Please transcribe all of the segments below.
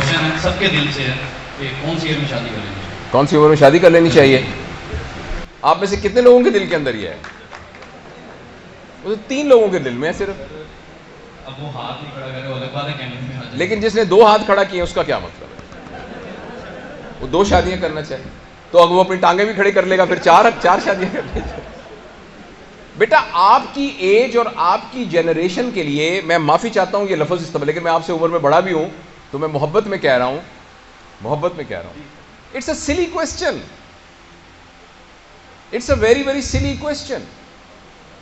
Question ہے سب کے دل سے ہے کہ کون سی عمر میں شادی کر لینی چاہیے؟ کون سی عمر میں شادی کر لینی چاہیے؟ آپ میں سے کتنے لوگوں کے دل کے اندر یہ ہے؟ وہ تو 3 لوگوں کے دل میں ہے صرف. اب وہ ہاتھ نہیں کھڑا کرے وہ الگ بات ہے کہنے میں. لیکن جس نے 2 ہاتھ کھڑا کیے اس کا کیا مطلب ہے؟ وہ 2 شادیاں کرنا چاہے تو اگر وہ اپنی ٹانگیں بھی کھڑی کر لے گا پھر 4 شادیاں کر لے گا. بیٹا آپ کی ایج اور آپ کی جنریشن کے لیے میں معافی چاہتا ہوں یہ لفظ استعمال، لیکن میں آپ سے عمر میں بڑا بھی ہوں تو میں محبت میں کہہ رہا ہوں it's a silly question, it's a very very silly question.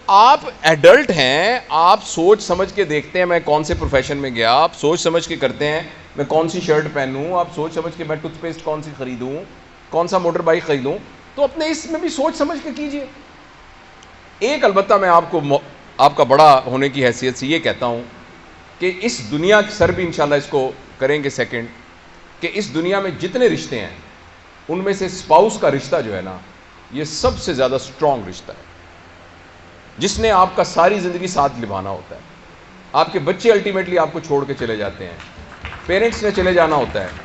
آپ ایڈلٹ ہیں، آپ سوچ سمجھ کے دیکھتے ہیں میں کون سے پروفیشن میں گیا، آپ سوچ سمجھ کے کرتے ہیں میں کون سی شرٹ پہنوں، آپ سوچ سمجھ کے میں ٹوتھ پیسٹ کون سی خریدوں، کون سا موٹر بائک خریدوں، تو اپنے اس میں بھی سوچ سمجھ کے کیجئے. ایک البتہ میں آپ کا بڑا ہونے کی حیثیت سے یہ کہتا ہوں کہ اس دنیا سر بھی انشاءاللہ اس کو کریں گے سیکنڈ، کہ اس دنیا میں جتنے رشتے ہیں ان میں سے اسپاؤس کا رشتہ جو ہے نا یہ سب سے زیادہ سٹرونگ رشتہ ہے، جس نے آپ کا ساری زندگی ساتھ نبھانا ہوتا ہے. آپ کے بچے الٹیمیٹلی آپ کو چھوڑ کے چلے جاتے ہیں، پیرنٹس نے چلے جانا ہوتا ہے.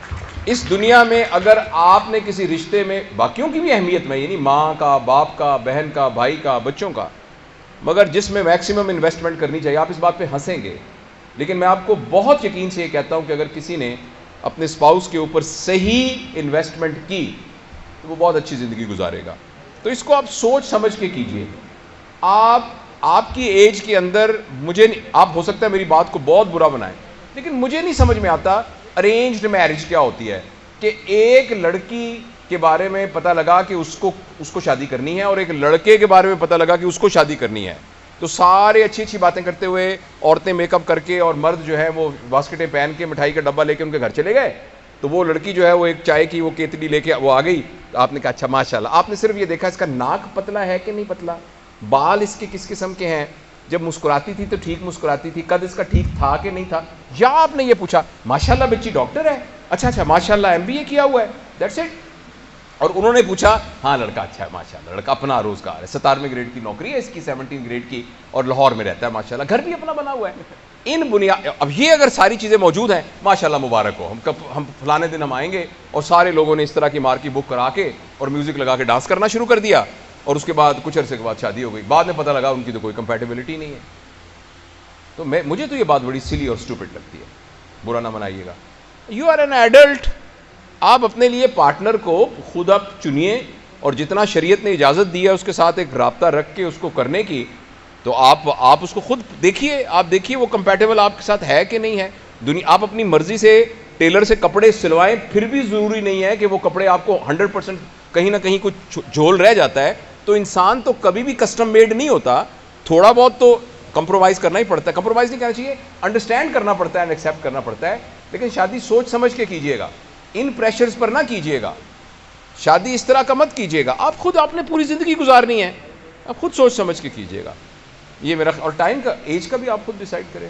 اس دنیا میں اگر آپ نے کسی رشتے میں، باقیوں کی بھی اہمیت میں یعنی ماں کا، باپ کا، بہن کا، بھائی کا، بچوں کا، مگر جس میں میکسیمم انویسٹمنٹ کرنی چاہیے. آپ اس بات پہ ہنسیں گے لیکن میں آپ کو بہت یقین سے یہ کہتا ہوں کہ اگر کسی نے اپنے اسپاؤس کے اوپر صحیح انویسٹمنٹ کی تو وہ بہت اچھی زندگی گزارے گا. تو اس کو آپ سوچ سمجھ کے کیجئے. آپ کی ایج کے اندر آپ ہو سکتا ہے میری بات کو بہت برا بنائیں لیکن مجھے نہیں سمجھ میں آتا ارینجڈ میرج کیا ہوتی ہے، کہ ایک لڑکی کے بارے میں پتہ لگا کہ اس کو شادی کرنی ہے اور ایک لڑکے کے بارے میں پتہ لگا کہ اس کو شادی کرنی ہے، تو سارے اچھی اچھی باتیں کرتے ہوئے عورتیں میک اپ کر کے اور مرد جو ہے وہ باسکٹیں پہن کے مٹھائی کا ڈبہ لے کے ان کے گھر چلے گئے. تو وہ لڑکی جو ہے وہ ایک چائے کی وہ کیتلی لے کے وہ آ گئی. آپ نے کہا اچھا ماشاءاللہ. آپ نے صرف یہ دیکھا اس کا ناک پتلا ہے کہ نہیں پتلا، بال اس کے کس قسم کے ہیں، جب مسکراتی تھی تو ٹھیک مسکراتی تھی، قد اس کا ٹھیک تھا کہ نہیں تھا، یا آپ نے یہ پوچھا ماشاءاللہ بچی ڈاکٹر ہے، اچھا ماشاءاللہ MBA کیا ہوا ہے، دیٹس اٹ. اور انہوں نے پوچھا ہاں لڑکا اچھا ہے ماشاءاللہ، لڑکا اپنا روزگار ہے، 17ویں گریڈ کی نوکری ہے اس کی، 17 گریڈ کی، اور لاہور میں رہتا ہے ماشاءاللہ، گھر بھی اپنا بنا ہوا ہے. اب یہ اگر ساری چیزیں موجود ہیں ماشاءاللہ مبارک ہو، ہم فلانے دن ہم آئیں گے، اور سارے لوگوں نے اس طرح کی مار کی بک کرا کے اور میوزک لگا کے ڈانس کرنا شروع کر دیا، اور اس کے بعد کچھ عرصے کے بعد شادی ہو گئی. بعد میں پتہ لگا ان کی تو کوئی کمپیٹیبلٹی نہیں ہے. تو مجھے تو یہ بات بڑی سلی اور اسٹوپڈ لگتی ہے، برا نہ منائیے گا. یو آر این ایڈلٹ، آپ اپنے لیے پارٹنر کو خود آپ چنیے، اور جتنا شریعت نے اجازت دی ہے اس کے ساتھ ایک رابطہ رکھ کے اس کو کرنے کی، تو آپ اس کو خود دیکھیے، آپ دیکھیے وہ کمپیٹیبل آپ کے ساتھ ہے کہ نہیں ہے. آپ اپنی مرضی سے ٹیلر سے کپڑے سلوائیں، پھر بھی ضروری نہیں ہے کہ وہ کپڑے آپ کو 100% کہیں نہ کہیں کچھ جھول رہ جاتا ہے. تو انسان تو کبھی بھی کسٹم میڈ نہیں ہوتا، تھوڑا بہت تو کمپرومائز کرنا ہی پڑتا ہے. کمپرومائز نہیں کرنا چاہیے، انڈرسٹینڈ کرنا پڑتا ہے، ایکسیپٹ کرنا پڑتا ہے. لیکن شادی سوچ سمجھ کے کیجئے گا، ان پریشرز پر نہ کیجئے گا. شادی اس طرح کا مت کیجئے گا. آپ نے پوری زندگی گزارنی ہے، آپ خود سوچ سمجھ کے کیجئے گا. یہ میرا، اور ٹائم کا، ایج کا بھی آپ خود ڈیسائیڈ کریں.